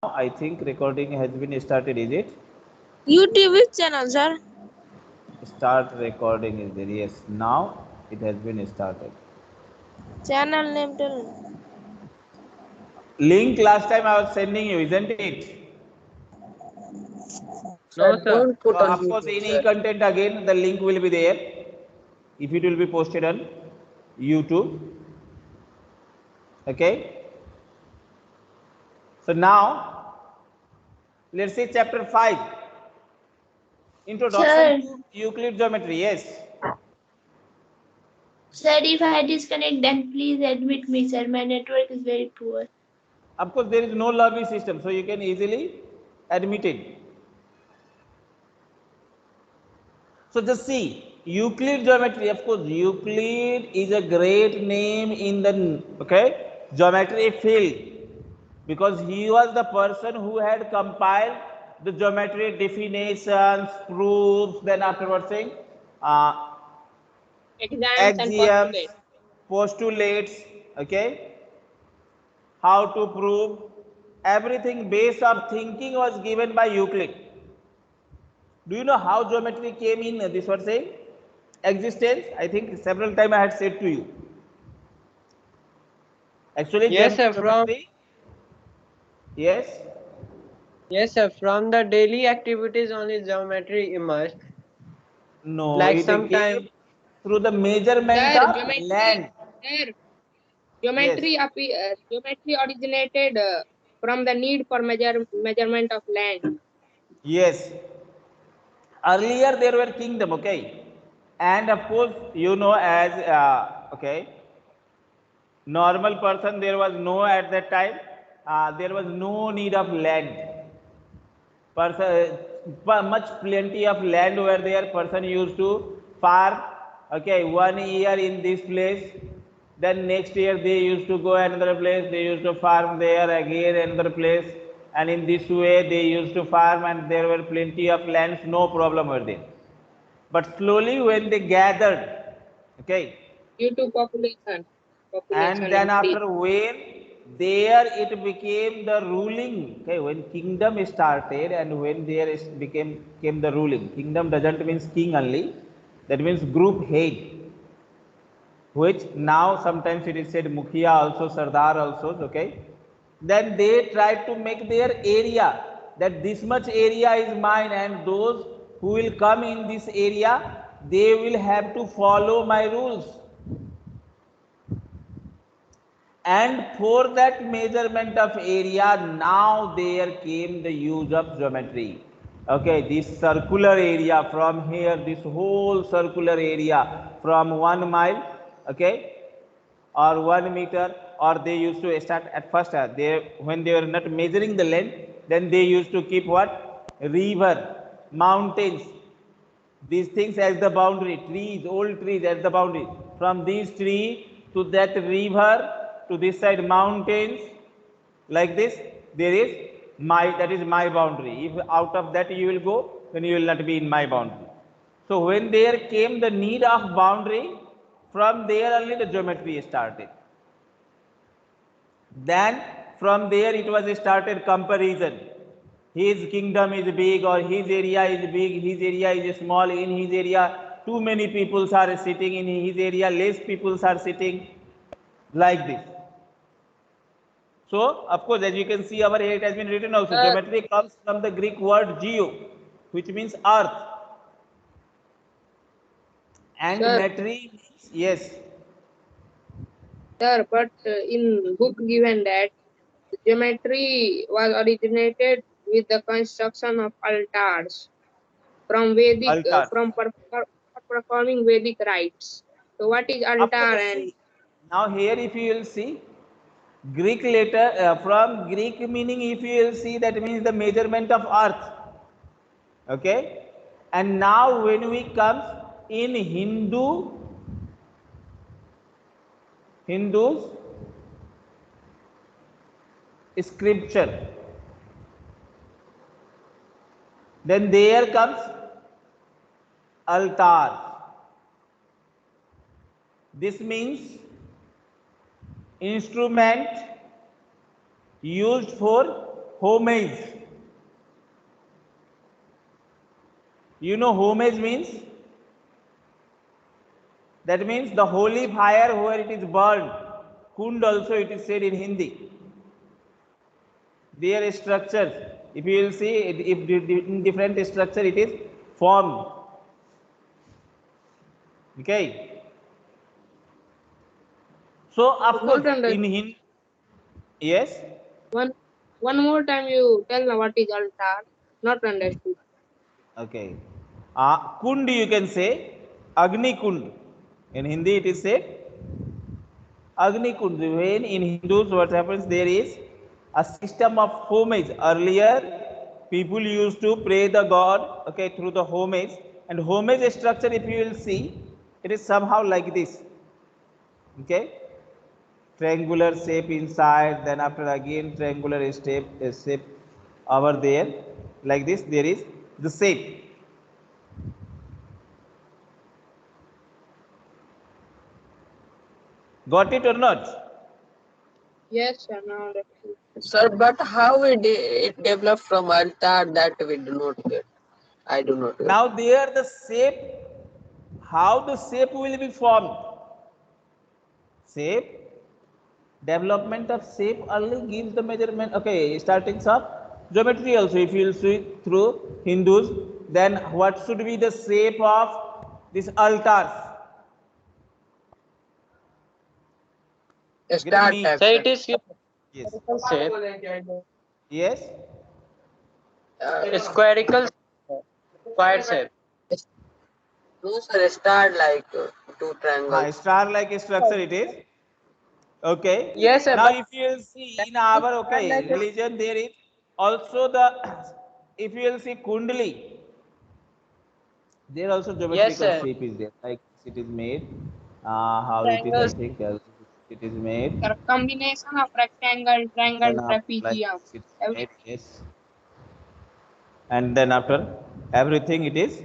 I think recording has been started, is it? YouTube channel, sir. Start recording is there. Yes, now it has been started. Channel name tell. Link last time I was sending you, isn't it? No, Sir, sir. don't So put on of course, YouTube, any sir. content again, the link will be there. If it will be posted on YouTube. Okay. So now let's see chapter 5. Introduction Sir, to Euclid geometry. Yes. sir, if I disconnect, then please admit me, sir. My network is very poor. Of course, there is no lobby system, so you can easily admit it. So just see, Euclid geometry, of course, Euclid is a great name in the geometry field because he was the person who had compiled the geometry definitions, proofs, then afterwards saying uh, Exams and axioms, postulates. postulates, okay, how to prove everything base of thinking was given by Euclid. Do you know how geometry came in this was saying existence? I think several times I had said to you. Actually, Yes, sir. geometry, yes, From the daily activities only geometry emerged. no, Like it sometime. came through the measurement Sir, of land. sir, Yes, geometry originated from the need for measurement of land. yes. Earlier there were kingdom, okay, and of course you know as normal person there was no at that time. There was no need of land. Much plenty of land were there. Person used to farm, okay, 1 year in this place, then next year they used to go another place, they used to farm there again another place, and in this way they used to farm, and there were plenty of lands, no problem were there. But slowly when they gathered, okay, Due to and population then increase. after when there it became the ruling, okay, when kingdom started and when there is came the ruling. Kingdom doesn't mean king only, that means group head, which now sometimes it is said mukhia also, sardar also, okay. Then they try to make their area, that this much area is mine, and those who will come in this area they will have to follow my rules. And for that measurement of area, now there came the use of geometry. Okay, this circular area from here, this whole circular area from 1 mile, okay, or 1 meter, or they used to start at first they, when they were not measuring the length, then they used to keep what, river, mountains, these things as the boundary, trees, old trees as the boundary. From this tree to that river to this side mountains, like this, there is that is my boundary. If out of that you will go, then you will not be in my boundary. So when there came the need of boundary, from there only the geometry started. Then from there it was started comparison. His kingdom is big or his area is big, his area is small, in his area too many people are sitting, in his area less people are sitting, like this. So of course as you can see over here it has been written also, Sir, geometry comes from the Greek word geo, which means earth, and sir, metry means, yes, sir, but in book given that geometry was originated with the construction of altars from altar. performing Vedic rites. So what is Of altar course and see, now here if you will see Greek letter, from Greek meaning, if you will see, that means the measurement of earth. Okay. And now when we come in Hindus scripture, then there comes altar. This means instrument used for homage. You know homage means? That means the holy fire where it is burned. Kund also it is said in Hindi. Their structures, if you will see, if in different structure it is formed. Okay. So of course in Hindi, yes. One more time you tell me what is altar. Not understood. Okay. Kund you can say Agni Kund. In Hindi it is said Agni Kund. When in Hindus what happens, there is a system of homage. Earlier people used to pray the god, okay, through the homage. And homage structure, if you will see, it is somehow like this. Okay. Triangular shape inside, then after again triangular shape over there, like this. There is the shape. Got it or not? Yes, sir. Now understood. Sir, but how it developed from altar, that we do not get. I do not get. Now there the shape, how the shape will be formed? Shape, development of shape only gives the measurement. Okay, starting of geometry also, if you will see through Hindus, then what should be the shape of these altars? A star Me. type. So it is Yes. shape. Yes. Squarical, square shape. No, sir, star like two triangles. Star like structure it is. Okay. Yes, sir. Now if you will see in our religion, there is also the, if you will see Kundali, there also geometrical shape is there, like it is made. How it is, I think it is made. The combination of rectangle, triangle, Like trapezium. it is made, Everything. yes. And then after everything it is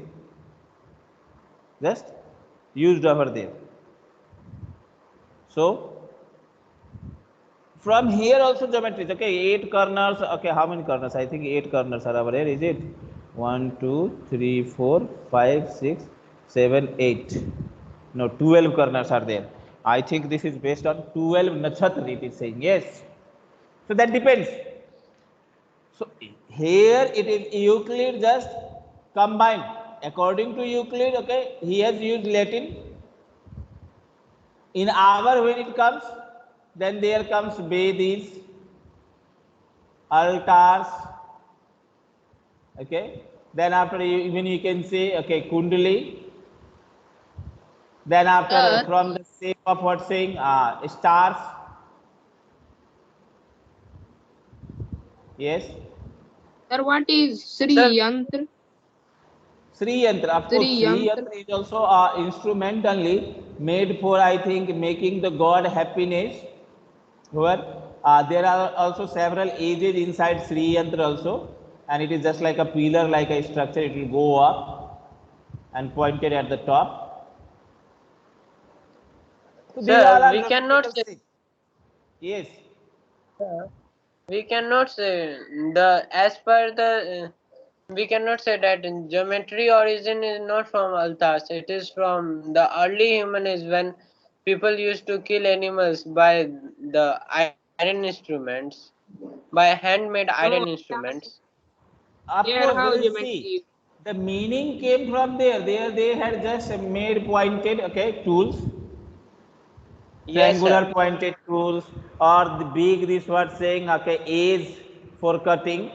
just used over there. So from here also geometry. Okay, 8 corners. Okay, how many corners? I think 8 corners are over here. Is it 1, 2, 3, 4, 5, 6, 7, 8? No, 12 corners are there. I think this is based on 12 nakshatra. It is saying yes. So that depends. So here it is Euclid just combined. According to Euclid, okay, he has used Latin. In our when it comes, then there comes Vedis, altars, okay. Then after even you can say, okay, Kundali. Then after from the shape of what saying stars. Yes. Sir, what is Sri Yantra? Sri Yantra, of course, Sri Yantra is also an instrument only made for, I think, making the god happiness. Where there are also several ages inside Sri Yantra also, and it is just like a pillar, like a structure. It will go up and pointed at the top. So these all are we cannot say. Yes. We cannot say as per the. We cannot say that geometry origin is not from altars. It is from the early human age when people used to kill animals by the iron instruments, by handmade iron instruments. Of course, there is see. The meaning came from there. There they had just made pointed, okay, tools. Triangular pointed tools, or the big, this what saying, okay, edge for cutting,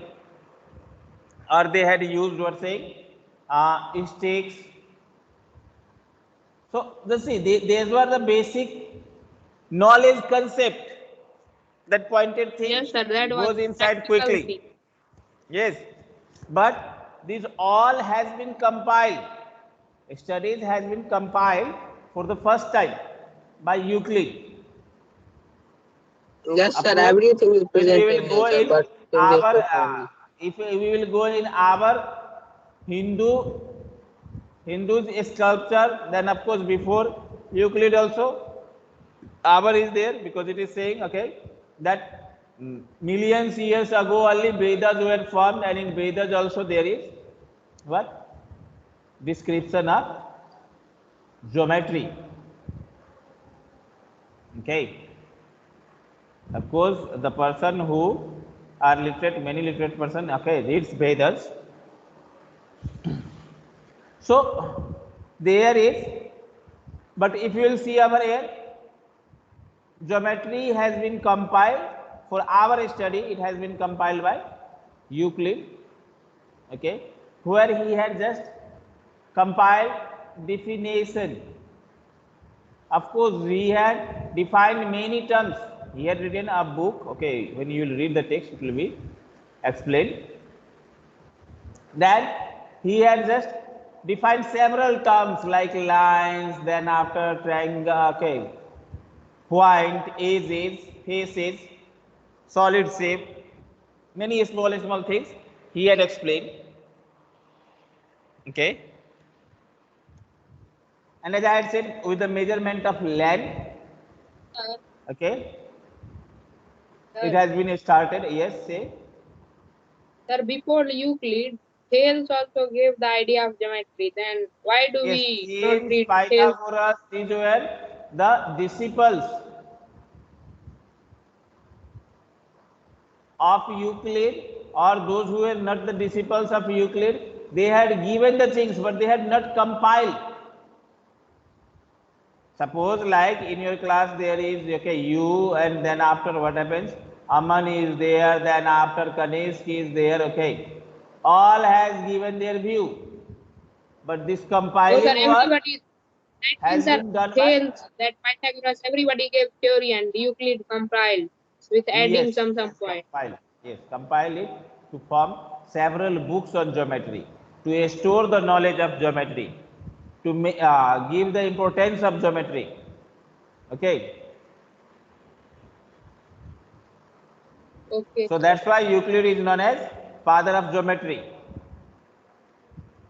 or they had used what saying sticks. So the see, these were the basic knowledge concept. That pointed thing goes inside quickly. Yes, but this all has been compiled. Studies has been compiled for the first time by Euclid. Yes, sir. Everything is present. If we will go in our, if we will go in our Hindu's sculpture, then of course before Euclid also, our is there, because it is saying, okay, that millions years ago only Vedas were formed, and in Vedas also there is what? Description of geometry. Okay. Of course, the person who are literate, many literate person, okay, reads Vedas. So there is, but if you will see over here, geometry has been compiled for our study. It has been compiled by Euclid, okay, where he had just compiled definition. Of course, he had defined many terms. He had written a book. Okay, when you will read the text, it will be explained. Then he had just defined several terms like lines, then after triangle, okay, point, edges, faces, solid shape, many small things he had explained. Okay. And as I had said, with the measurement of length, okay, it has been started. Yes, say. Sir, before Euclid, Thales also gave the idea of geometry. Then why do Yes, we not since read Thales? Pythagoras, these were the disciples of Euclid, or those who were not the disciples of Euclid, they had given the things, but they had not compiled. Suppose like in your class there is, okay, you, and then after what happens? Aman is there, then after Kanishk is there, okay. All has given their view. But this No, sir, compiling work everybody, that has means, sir, been done by, Thales, that Pythagoras, everybody gave theory and Euclid compiled with adding yes, some compile, point. yes, compile it to form several books on geometry, to store the knowledge of geometry, to give the importance of geometry. Okay. Okay. So that's why Euclid is known as father of geometry,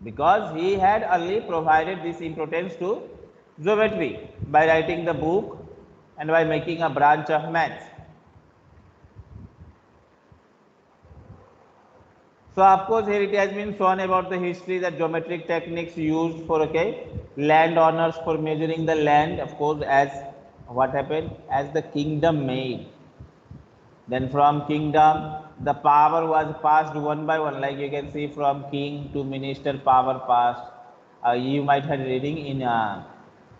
because he had early provided this importance to geometry by writing the book and by making a branch of maths. So of course here it has been shown about the history that geometric techniques used for, okay, landowners for measuring the land, of course, as what happened as the kingdom made. Then from kingdom, the power was passed one by one, like you can see from king to minister, power passed. You might have reading in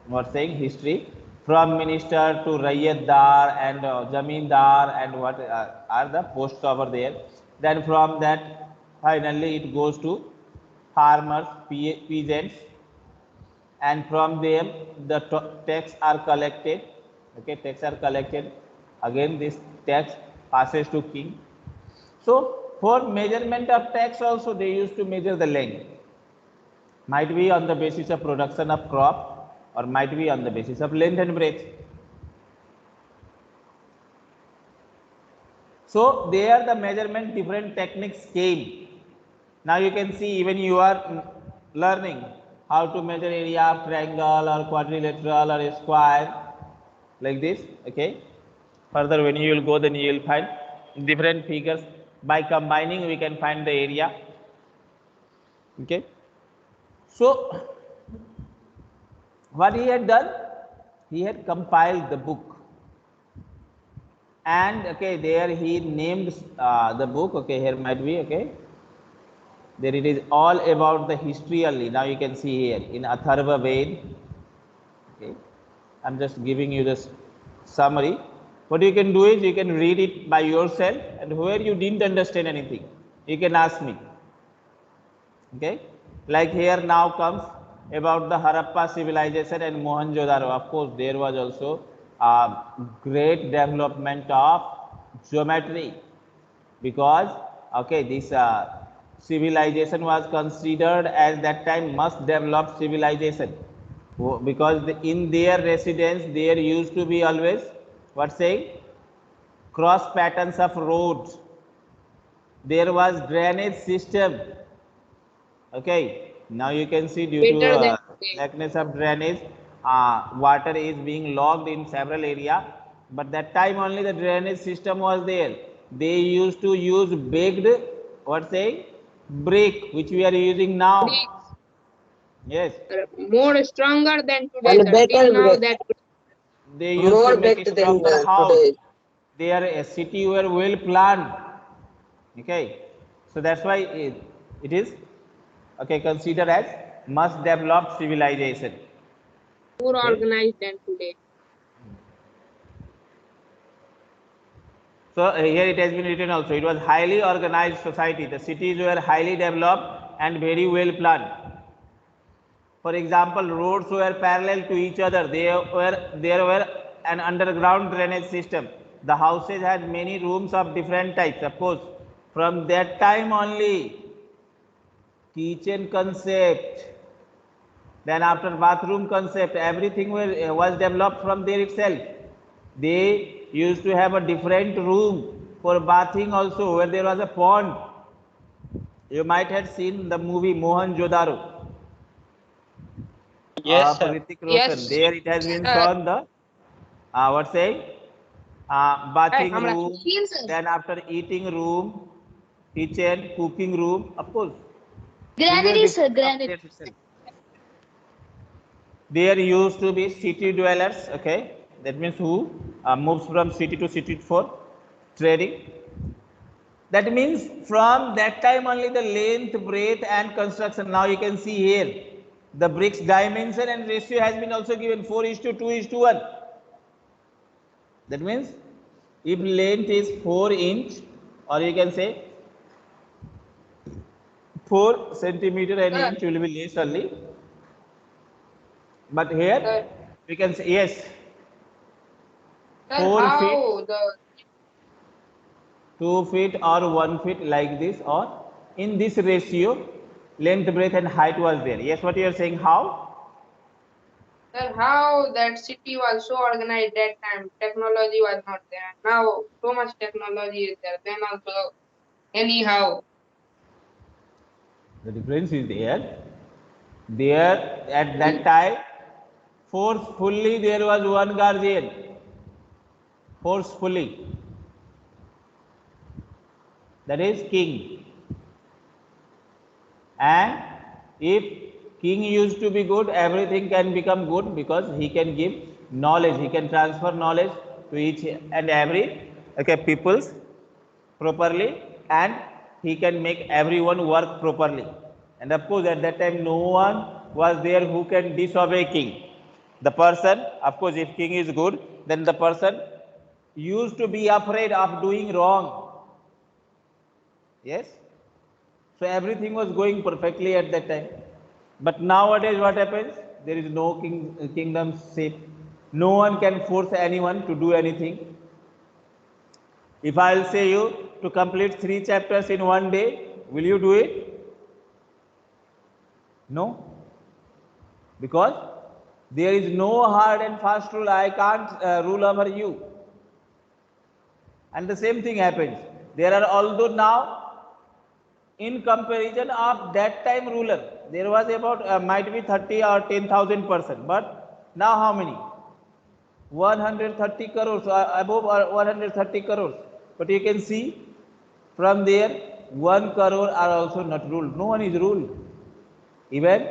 what saying history, from minister to Rayyatdar and Zamindar, and what are the posts over there. Then from that, finally it goes to farmers, peasants, and from them the tax are collected. Okay, tax are collected. Again, this tax passes to king. So for measurement of tax also they used to measure the length. Might be on the basis of production of crop, or might be on the basis of length and breadth. So there the measurement different techniques came. Now you can see, even you are learning how to measure area of triangle or quadrilateral or a square, like this. Okay. Further when you will go, then you will find different figures. By combining we can find the area. Okay. So what he had done, he had compiled the book, and okay, there he named the book. Okay, here might be, okay, there it is all about the history only. Now you can see here in Atharva Ved. Okay, I'm just giving you this summary. What you can do is you can read it by yourself, and where you didn't understand anything, you can ask me. Okay, like here now comes about the Harappa civilization and Mohenjo-daro. Of course, there was also a great development of geometry, because okay, this civilization was considered as that time most developed civilization, because in their residence there used to be always what saying, cross patterns of roads. There was drainage system. Okay, now you can see due to Better than today. lackness of drainage, water is being locked in several area, but that time only the drainage system was there. they used to use baked, what say, brick, which we are using now. Bricks Yes, are more stronger than today, And sir. Till better, now, that they used to more make a baked than stronger house. today. Their city were well planned. Okay, so that's why it is okay considered as much developed civilization. more Okay. organized than today. So here it has been written also. It was highly organized society. The cities were highly developed and very well planned. For example, roads were parallel to each other. There were an underground drainage system. The houses had many rooms of different types. Of course, from that time only, kitchen concept, then after bathroom concept, everything was developed from there itself. They used to have a different room for bathing also, where there was a pond. You might have seen the movie Mohenjo-daro Yes, of sir. Hrithik Roshan. Yes, There it has been sir. shown the what saying Hey, bathing हमरा room, then after eating room, kitchen, cooking room. Of course, these were Granary, sir, different granary. upgrades itself. There used to be city dwellers. Okay, that means who moves from city to city for trading. That means from that time only the length, breadth and construction. Now you can see here the bricks dimension and ratio has been also given 4:2:1. That means if length is 4 inch, or you can say 4 centimeter an sir, inch will be less only. But here sir, we can say yes, sir, 4 feet, how the 2 feet or 1 feet like this, or in this ratio length, breadth and height was there. Yes, what you are saying, how? sir, how that city was so organized that time? Technology was not there. Now so much technology is there. Then also anyhow, The difference is there. There at that time, forcefully there was one guardian. Forcefully. That is king. And if king used to be good, everything can become good because he can give knowledge. He can transfer knowledge to each and every peoples properly, and he can make everyone work properly. And of course, at that time, no one was there who can disobey king. The person, of course, if king is good, then the person used to be afraid of doing wrong. Yes. So everything was going perfectly at that time. But nowadays, what happens? There is no kingdom safe. No one can force anyone to do anything. If I will say you to complete 3 chapters in one day, will you do it? No. Because there is no hard and fast rule. I can't rule over you. And the same thing happens. There are, although now, in comparison of that time ruler, there was about might be 30 or 10,000 person. But now how many? 130 crores, above 130 crores. But you can see from there 1 crore are also not ruled. No one is ruled. Even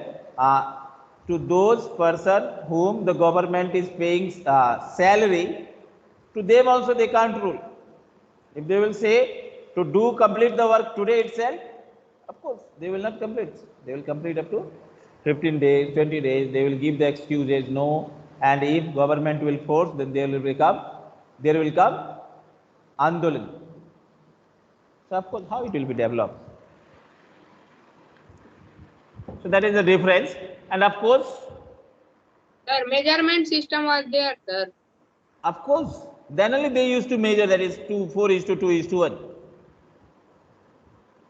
to those person whom the government is paying salary, to them also they can't rule. If they will say to do complete the work today itself, of course they will not complete. They will complete up to 15 days, 20 days. They will give the excuses no, and if government will force, then there will come andolan. So of course, how it will be developed? So that is the difference, and of course, sir, measurement system was there, sir. then only they used to measure, that is 4:2:1.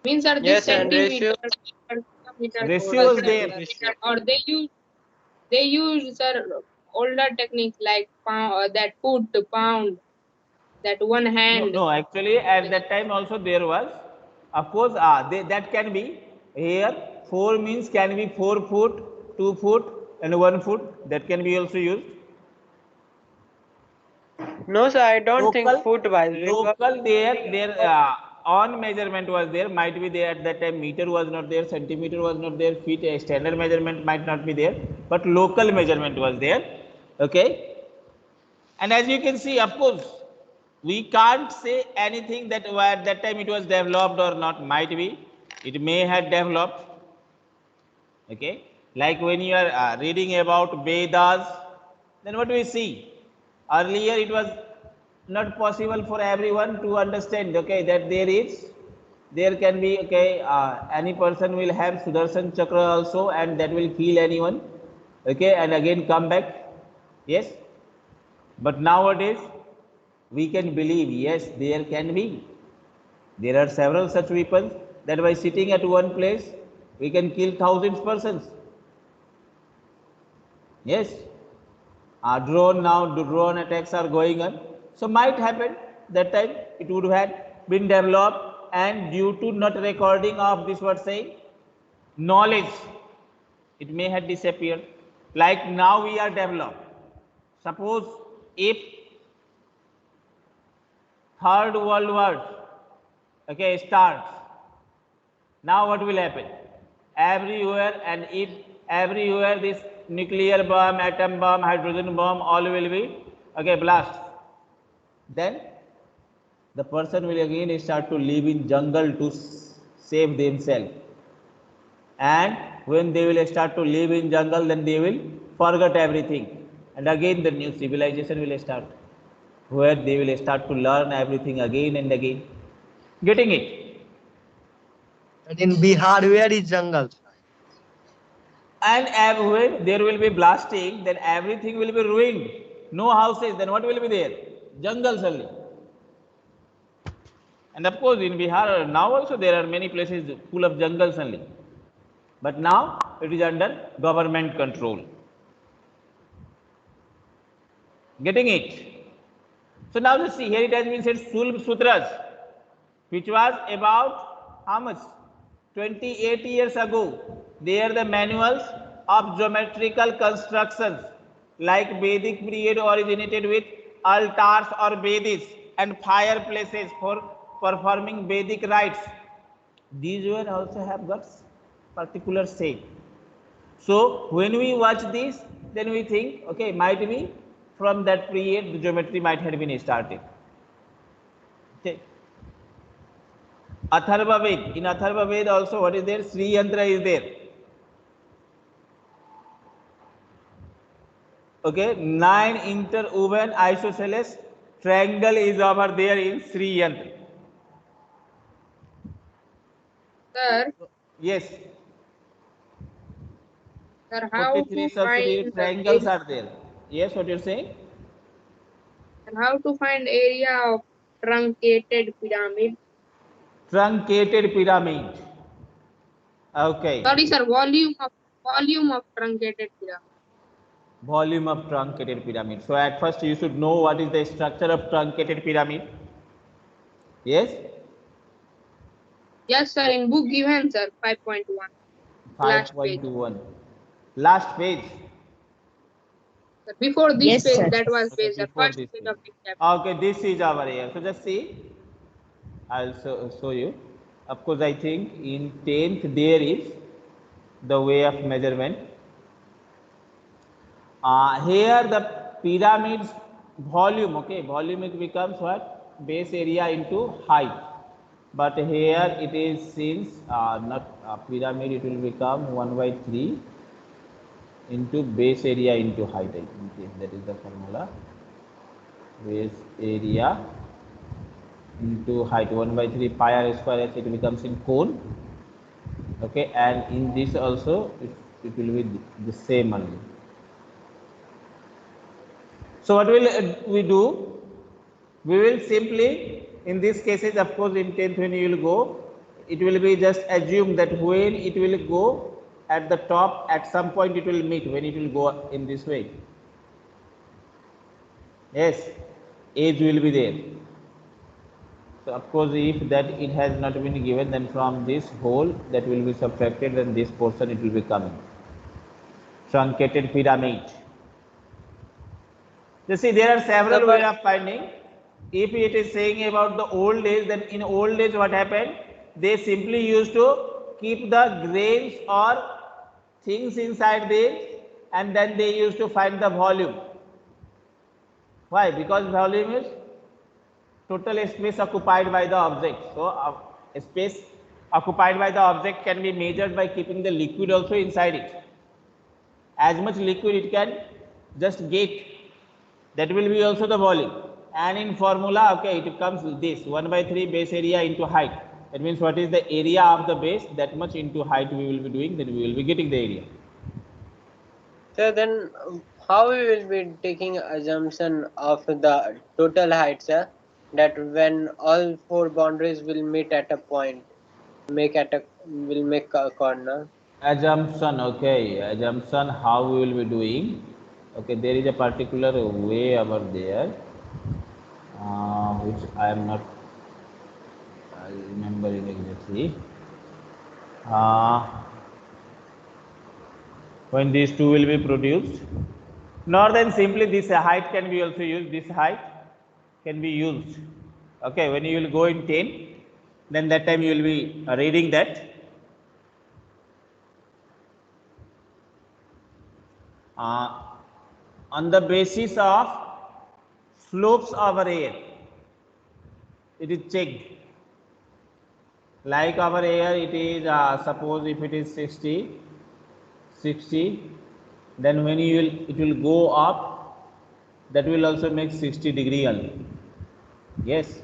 Means sir, this Yes, and centimeter, ratio. centimeter, Ratio was there. Ratio. or they use sir older techniques like pound, that foot, pound, that one No, hand. no, actually at that time also there was, of course, that can be here. 4 means can be 4 foot, 2 foot, and 1 foot. That can be also used. No, sir, I don't think Local, foot wise. Because local their on measurement was there, might be there at that time. Meter was not there, centimeter was not there, feet standard measurement might not be there, but local measurement was there. Okay, and as you can see, of course, we can't say anything that at that time it was developed or not. Might be, it may have developed. Okay, like when you are reading about Vedas, then what do we see? Earlier it was not possible for everyone to understand, okay, that there can be, okay, any person will have Sudarshan Chakra also, and that will kill anyone, okay, and again come back. Yes, but nowadays we can believe, yes, there can be. There are several such weapons that by sitting at one place we can kill thousands persons. Yes, drone attacks are going on. So might happen that time it would have been developed, and due to not recording of this, what say, knowledge, it may have disappeared. Like now we are developed. Suppose if Third World War, okay, starts, now what will happen? Everywhere, and if everywhere this nuclear bomb, atom bomb, hydrogen bomb, all will be, okay, blast. Then the person will again start to live in jungle to save themselves. And when they will start to live in jungle, then they will forget everything. And again the new civilization will start, where they will start to learn everything again and again. Getting it? And in Bihar, where is jungle? And when there will be blasting, then everything will be ruined. No houses, then what will be there? Jungles only. And of course, in Bihar now also there are many places full of jungles only. But now it is under government control. Getting it? So now let's see, here it has been said Sulb Sutras, which was about how much? 28 years ago. They are the manuals of geometrical constructions, like Vedic period originated with altars or Vedis and fireplaces for performing Vedic rites. These were also have got particular shape. So when we watch this, then we think, okay, might be from that period the geometry might have been started. Okay. Atharva Ved. In Atharva Ved also what is there? Sri Yantra is there. Okay, 9 interwoven isosceles triangle is over there in Sri Yantra. Sir, Yes. sir, how 43 to subsidiary find triangles are there. Yes, what you're saying? how to find area of truncated pyramid? Truncated pyramid. Okay. Sorry, sir, volume of truncated pyramid. Volume of truncated pyramid. So at first you should know what is the structure of truncated pyramid. Yes? Yes, sir, in book given, sir, 5.1. Last page. 5.21. Last page. Sir, before this Yes, page, sir. that was Okay, page, sir, before first this page page. of this chapter. Okay, this is our area. So just see. I'll show you. Of course, I think in 10th there is the way of measurement. Here the pyramid's volume, okay, volume it becomes what? Base area into height. But here it is, since not pyramid, it will become 1/3 into base area into height. I think that is the formula. Base area into height, 1/3 pi r square h, it becomes in cone. Okay, and in this also it will be the same only. So what will we do? We will simply, in these cases, of course, in 10th when you will go, it will be just assume that when it will go at the top, at some point it will meet, when it will go in this way. Yes, edge will be there. So of course, if that it has not been given, then from this whole that will be subtracted, and this portion it will be coming. Truncated pyramid. You see, there are several The ways of finding. If it is saying about the old days, then in old days what happened? They simply used to keep the grains or things inside there, and then they used to find the volume. Why? Because volume is total space occupied by the object. So space occupied by the object can be measured by keeping the liquid also inside it. As much liquid it can just get, that will be also the volume. And in formula, okay, it comes this 1/3 base area into height. That means what is the area of the base, that much into height we will be doing, then we will be getting the area. So then, how we will be taking assumption of the total height, sir? That when all four boundaries will meet at a point, will make a corner. Assumption, okay, assumption how we will be doing. Okay, there is a particular way over there, which I am not remembering exactly. When these two will be produced, nor then simply this height can be also used, this height can be used. Okay, when you will go in 10, then that time you will be reading that on the basis of slopes over air, it is checked. Like our air, it is suppose if it is 60, then when you will, it will go up, that will also make 60 degree only. Yes,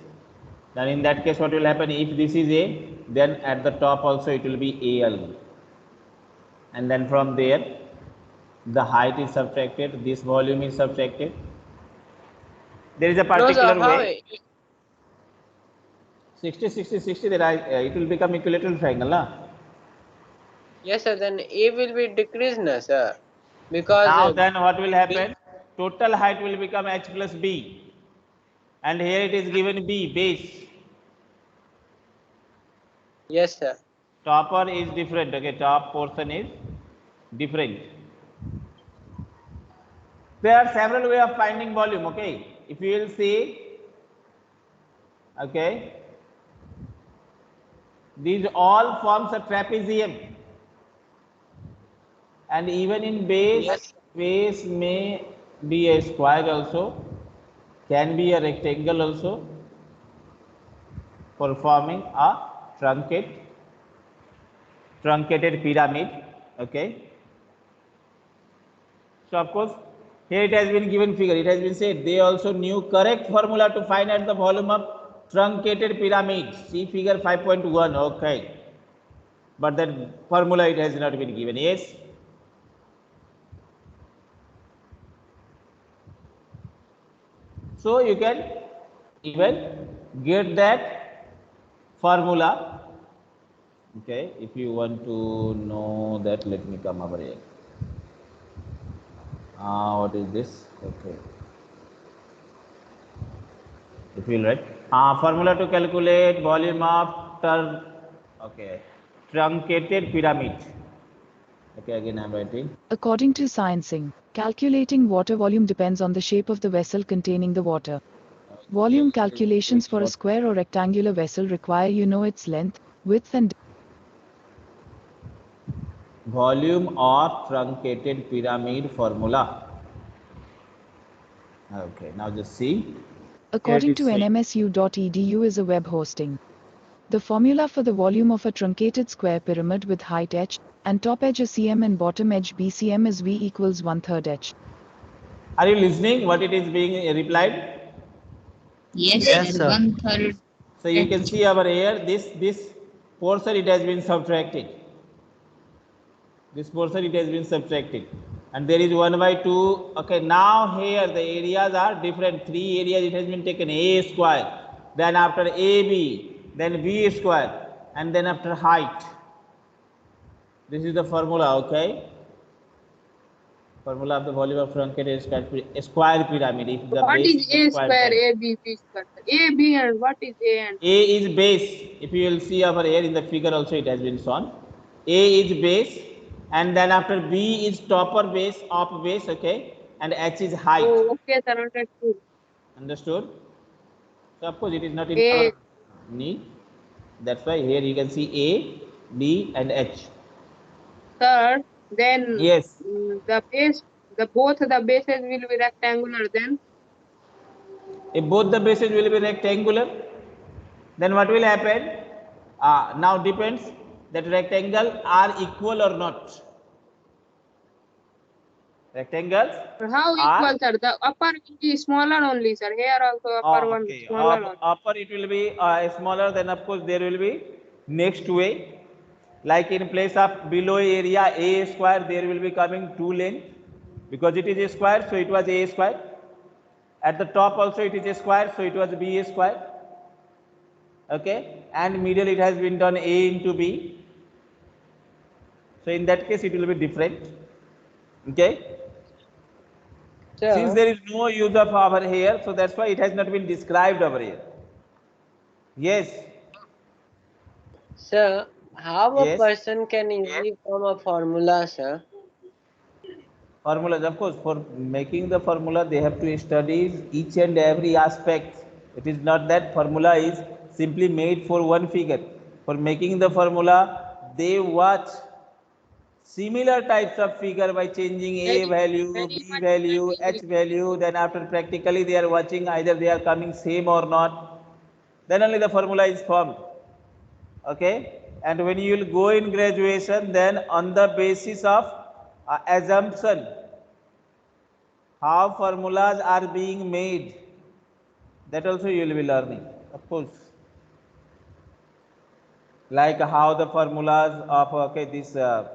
then in that case what will happen, if this is A, then at the top also it will be A only, and then from there the height is subtracted, this volume is subtracted. There is a particular way. 60, then it will become equilateral triangle, na? Yes, sir. Then A will be decreased, na, sir. Because Now then what will happen? Total height will become h plus b, and here it is given b, base. Yes, sir. Topper is different. Okay, top portion is different. There are several ways of finding volume. Okay, if you will see, okay, these all forms a trapezium, and even in base, Yes. base may be a square also, can be a rectangle also, forming a truncated pyramid. Okay, so of course here it has been given figure, it has been said they also knew correct formula to find out the volume of truncated pyramid. See figure 5.1. okay, but that formula it has not been given. Yes, so you can even get that formula. Okay, if you want to know that, let me come over here. What is this? Okay, if you will write formula to calculate volume of truncated pyramid. Okay, again I am writing. According to Sciencing, calculating water volume depends on the shape of the vessel containing the water. Volume calculations for a square or rectangular vessel require you know its length, width and Volume of truncated pyramid formula. Okay, now just see. according to nmsu.edu is a web hosting. The formula for the volume of a truncated square pyramid with height h and top edge a cm and bottom edge bcm is V equals 1/3 h. Are you listening what it is being replied? Yes, Yes, sir. sir. 1/3. So you can see over here, this portion it has been subtracted. This portion it has been subtracted, and there is 1/2. Okay, now here the areas are different. Three areas it has been taken: a square, then after ab, then b square, and then after height. This is the formula. Okay, formula of the volume of truncated square pyramid. If the What base is is A square square, pyramid. A, B, B square? A, B, and what is A and A is base. If you will see over here in the figure also it has been shown. A is base, and then after B is topper base, up base, okay, and h is height. Oh, okay, sir. Understood. Understood? So of course it is not in A, our need. That's why here you can see A, B, and H. sir. Then Yes. the base, both the bases will be rectangular. Then If both the bases will be rectangular, then what will happen? Now depends that rectangle are equal or not. Rectangles how are equal, sir? The upper will be smaller only, sir. Here also upper one okay. smaller only. Upper it will be smaller. Then of course there will be next way. Like in place of below area a square, there will be coming 2 length because it is a square, so it was a square. At the top also it is a square, so it was b square. Okay, and middle it has been done a into b. So in that case it will be different. Okay, since Sir, there is no use of over here, so that's why it has not been described over here. Yes, sir, how a yes. person can easily form a formula, sir? Formulas, of course, for making the formula, they have to study each and every aspect. It is not that formula is simply made for one figure. For making the formula, they watch similar types of figure by changing A Very, value, very B much value, H study. value. Then after practically they are watching either they are coming same or not. Then only the formula is formed. Okay, and when you will go in graduation, then on the basis of assumption how formulas are being made, that also you will be learning, of course, like how the formulas of okay this uh,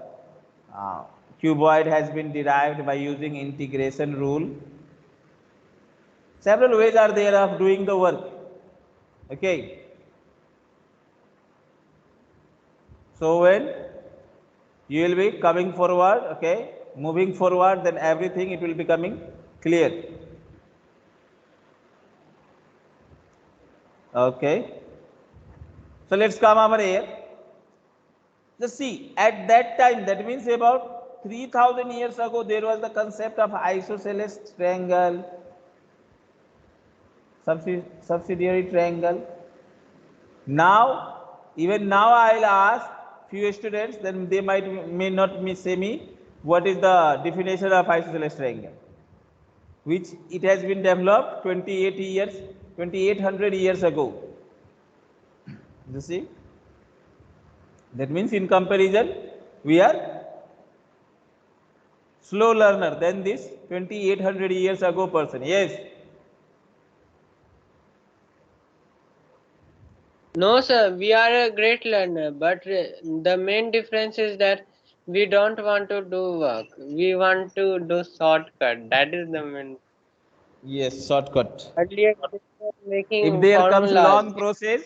cuboid has been derived by using integration rule. Several ways are there of doing the work. Okay, so when you will be coming forward, okay, moving forward, then everything it will be coming clear. Okay, so let's come over here. Just see, at that time, that means about 3000 years ago, there was the concept of isosceles triangle, subsidiary triangle. Now, even now, I'll ask few students, then they may not say me what is the definition of isosceles triangle, which it has been developed 2800 years ago. You see, that means in comparison, we are slow learner than this 2800 years ago person. Yes. No, sir, we are a great learner, but the main difference is that we don't want to do work. We want to do shortcut. That is the main. Yes, shortcut. Earlier, we were If making there comes formulas. long process,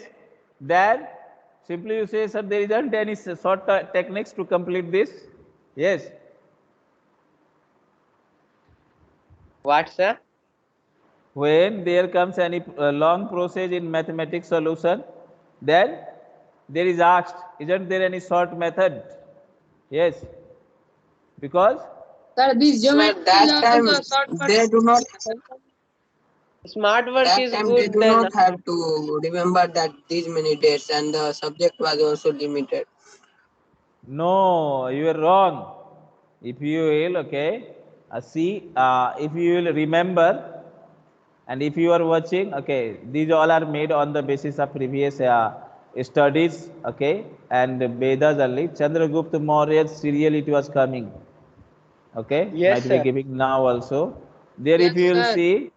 then simply you say, sir, there isn't any short techniques to complete this. Yes. What, sir? When there comes any long process in mathematics solution, then there is asked, isn't there any short method? Yes. Because Sir, this Sir, geometry is that time also a shortcut. they do not Smart work that is time they good do then. not have to remember that these many dates and the subject was also limited. no, you are wrong. If you will, okay, see, if you will remember, and if you are watching, okay, these all are made on the basis of previous studies, okay, and Vedas only. Chandragupta Maurya serial it was coming, okay, Yes, might be sir. giving now also. There, if Yes, you will sir. see,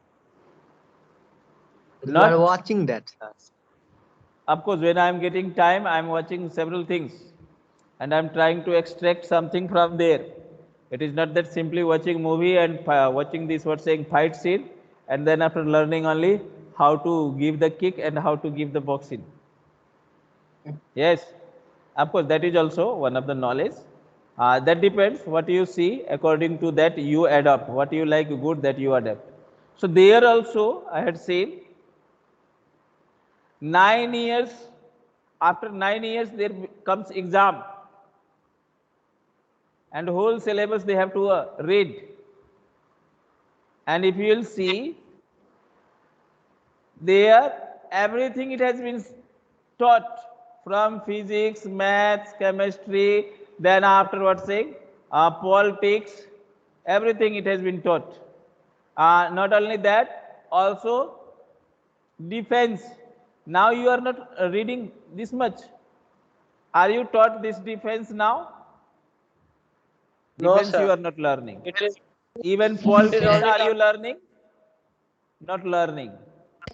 You are not watching that. of course, when I am getting time, I am watching several things and I am trying to extract something from there. It is not that simply watching movie and watching this what saying fight scene and then after learning only how to give the kick and how to give the boxing. Yes, of course, that is also one of the knowledge. That depends what you see. According to that, you adapt. What you like good, that you adapt. So there also, I had seen 9 years. After 9 years, there comes exam, and whole syllabus they have to read. And if you will see, there everything it has been taught from physics, maths, chemistry, then afterwards saying politics, everything it has been taught. Not only that, also defense. Now you are not reading this much. Are you taught this defense now? No, Defense you sir. are not learning. It is Even it is politics only are you learning? Not learning.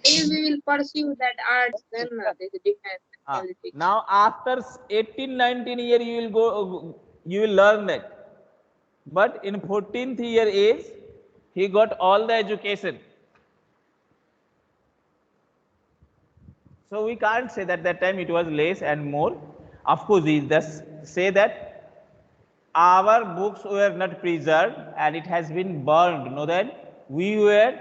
If we will pursue that arts, then this defense Ah, politics. now after 18, 19 year you will go, you will learn that. But in 14th year age, he got all the education. So we can't say that time it was less and more. Of course, he does say that our books were not preserved and it has been burned. No, that we were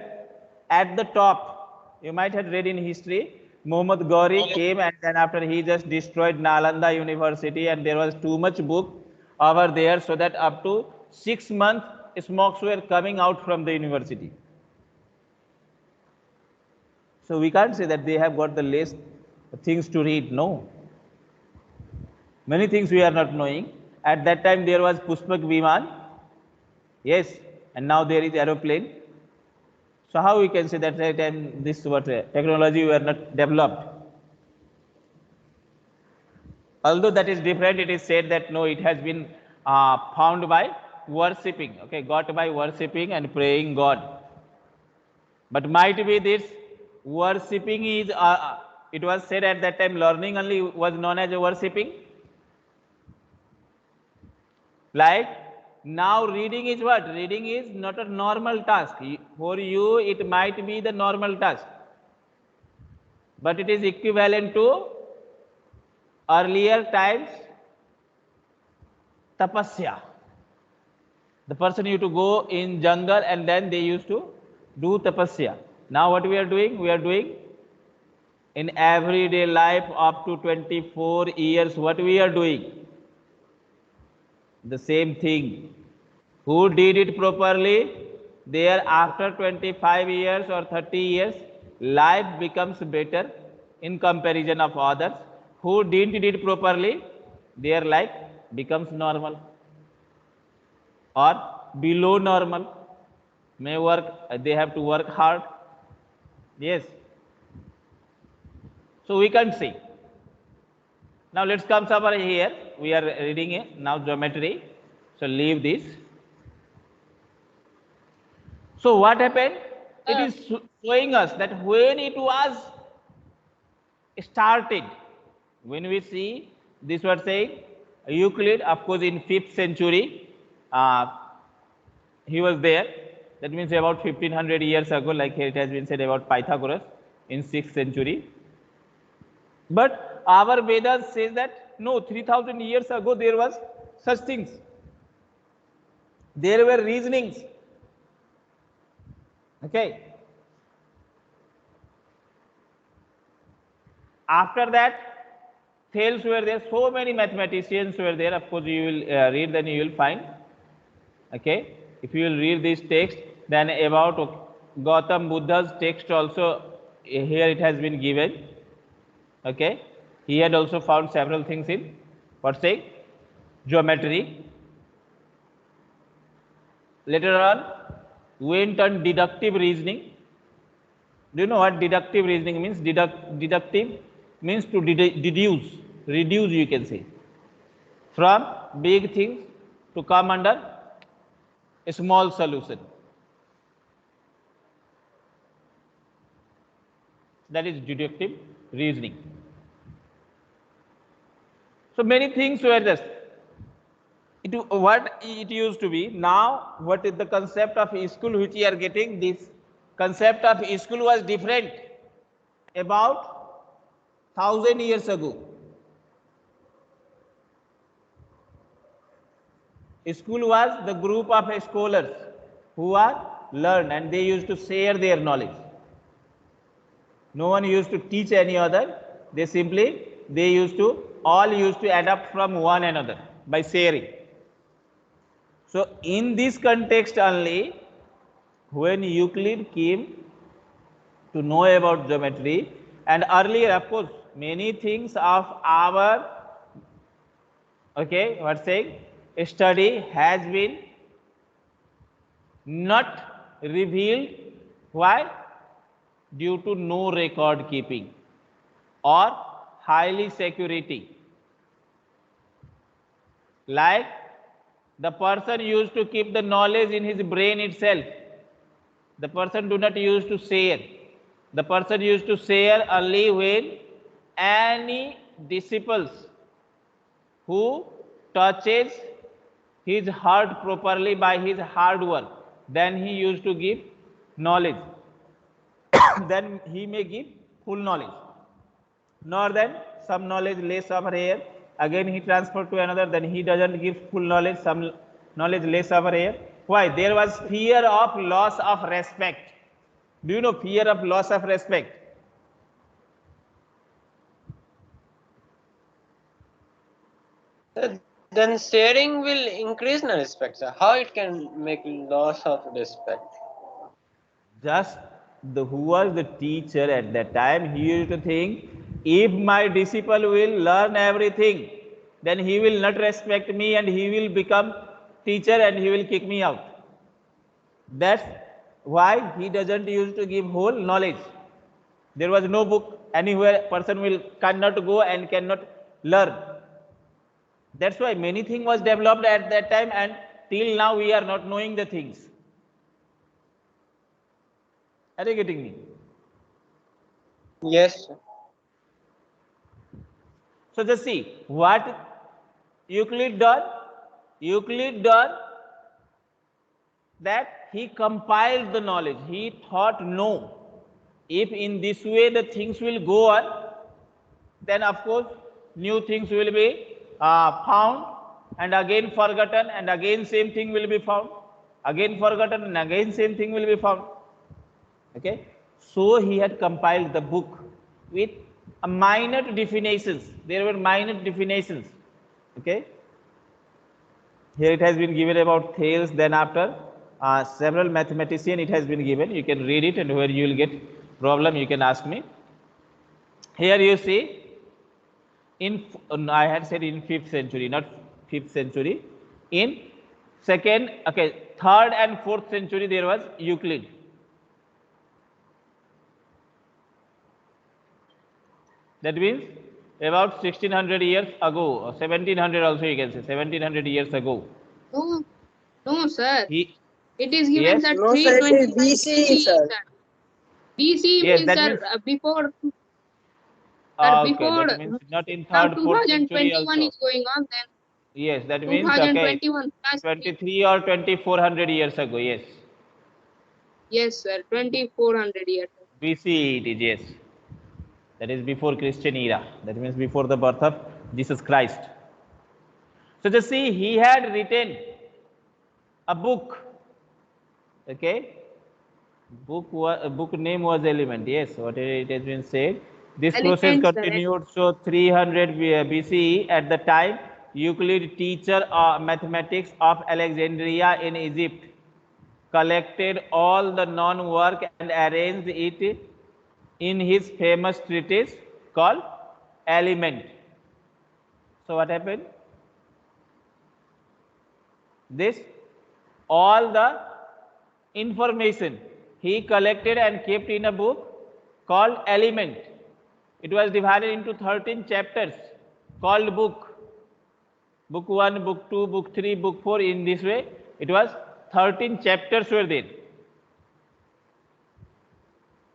at the top. You might have read in history, Muhammad Ghori came and then after he just destroyed Nalanda University and there was too much book over there, so that up to 6 months smokes were coming out from the university. So we can't say that they have got the less things to read. No. Many things we are not knowing. At that time there was Pushpak Viman. Yes. And now there is aeroplane. So how we can say that at that time this what technology were not developed? Although that is different, it is said that no, it has been found by worshipping. Okay, got by worshipping and praying God. But might be this worshipping is, it was said at that time learning only was known as worshipping. Like now reading is what? Reading is not a normal task. For you it might be the normal task. But it is equivalent to earlier times tapasya. The person used to go in jungle and then they used to do tapasya. Now what we are doing? We are doing in everyday life up to 24 years. What we are doing? The same thing. Who did it properly? There after 25 years or 30 years, life becomes better in comparison of others. Who didn't did it properly? Their life becomes normal or below normal. May work, they have to work hard. Yes. So we can't see. Now let's come over here. We are reading it now geometry. So leave this. So what happened? It is showing us that when it was started, when we see this was saying Euclid, of course, in 5th century, he was there. That means about 1500 years ago, like it has been said about Pythagoras in 6th century. But our Vedas says that no, 3000 years ago there was such things. There were reasonings. Okay. After that, Thales were there. So many mathematicians were there. Of course, you will read, then you will find. Okay. If you will read this text, then about Gautam Buddha's text also here it has been given. Okay. He had also found several things in what say geometry. Later on, went on deductive reasoning. Do you know what deductive reasoning means? Deductive means to deduce, reduce, you can say, from big things to come under a small solution. That is deductive reasoning. So many things were just what it used to be. Now what is the concept of school which we are getting? This concept of school was different about 1000 years ago. School was the group of scholars who are learned and they used to share their knowledge. No one used to teach any other. They used to all used to adapt from one another by sharing. So in this context only, when Euclid came to know about geometry, and earlier, of course, many things of our study has been not revealed. Why? Due to no record keeping or highly security. Like the person used to keep the knowledge in his brain itself. The person do not use to share. The person used to share only when any disciples who touches his heart properly by his hard work, then he used to give knowledge. Then he may give full knowledge. Nor then some knowledge less over here, again he transferred to another, then he doesn't give full knowledge, some knowledge less over here. Why? There was fear of loss of respect. Do you know fear of loss of respect? Then sharing will increase the respect, sir. How it can make loss of respect? Just who was the teacher at that time, he used to think, if my disciple will learn everything, then he will not respect me and he will become teacher and he will kick me out. That's why he doesn't used to give whole knowledge. There was no book anywhere person will cannot go and cannot learn. That's why many things was developed at that time, and till now we are not knowing the things. Are you getting me? Yes, sir. So just see what Euclid done. Euclid done that he compiled the knowledge. He thought, no, if in this way the things will go on, then of course new things will be found and again forgotten, and again same thing will be found, again forgotten, and again same thing will be found. Okay, so he had compiled the book with a minute definitions. There were minute definitions. Okay, here it has been given about Thales. Then after several mathematician, it has been given. You can read it, and where you will get problem, you can ask me. Here you see, I had said in 5th century, not 5th century. In second, okay, 3rd and 4th century, there was Euclid. That means about 1600 years ago, or 1700 also you can say, 1700 years ago. No, no, sir. He, It is given yes, that No, sir, it is 320 BC, sir. BC yes, means, that sir, means, before, sir, okay, before that means not in now 3rd, 4th century 2021 also. is going on, then Yes, that means, okay, 2021 plus 23 or 2400 years ago, yes. yes, sir, 2400 years. BC it is, yes. That is before Christian era. That means before the birth of Jesus Christ. So just see, he had written a book. Okay, book name was Element. Yes, what it has been said. This process Elements, sir. continued. So 300 BCE, at the time Euclid, teacher of mathematics of Alexandria in Egypt, collected all the known work and arranged it in his famous treatise called Element. So what happened? This all the information he collected and kept in a book called Element. It was divided into 13 chapters called book. Book 1, book 2, book 3, book 4. In this way, it was 13 chapters were there.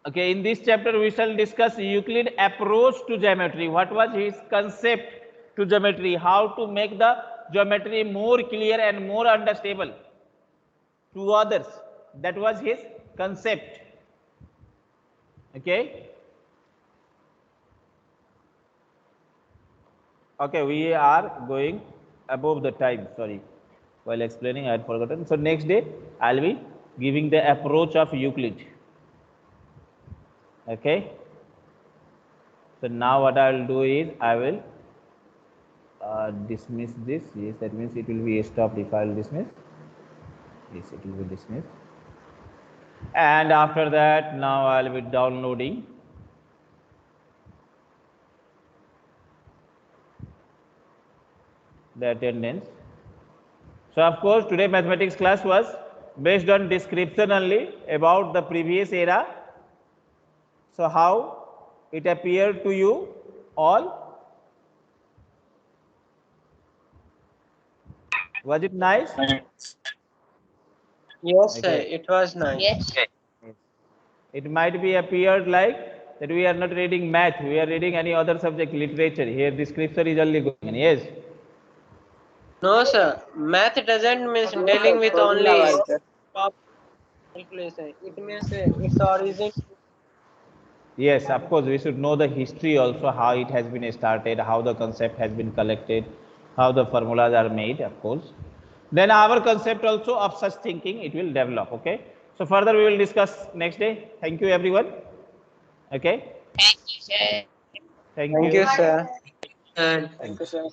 Okay, in this chapter we shall discuss Euclid approach to geometry. What was his concept to geometry? How to make the geometry more clear and more understandable to others. That was his concept. Okay. Okay, we are going above the time. Sorry, while explaining I had forgotten. So next day I'll be giving the approach of Euclid. Okay. So now what I will do is I will dismiss this. Yes, that means it will be stopped if I will dismiss. Yes, it will be dismissed. And after that, now I'll be downloading. The attendance. So of course, today mathematics class was based on description only about the previous era. So how it appeared to you all? Was it nice? Yes, sir. Okay. It was nice. Yes. It might be appeared like that we are not reading math, we are reading any other subject, literature. Here description is only going on. Yes. No, sir. Math doesn't mean dealing with only top calculation. It means its origin. Yes, of course, we should know the history also, how it has been started, how the concept has been collected, how the formulas are made, of course. Then our concept also of such thinking, it will develop, okay? So further we will discuss next day. Thank you, everyone. Okay? Thank you, sir. Thank Thank you. you, sir. And Thank you, sir.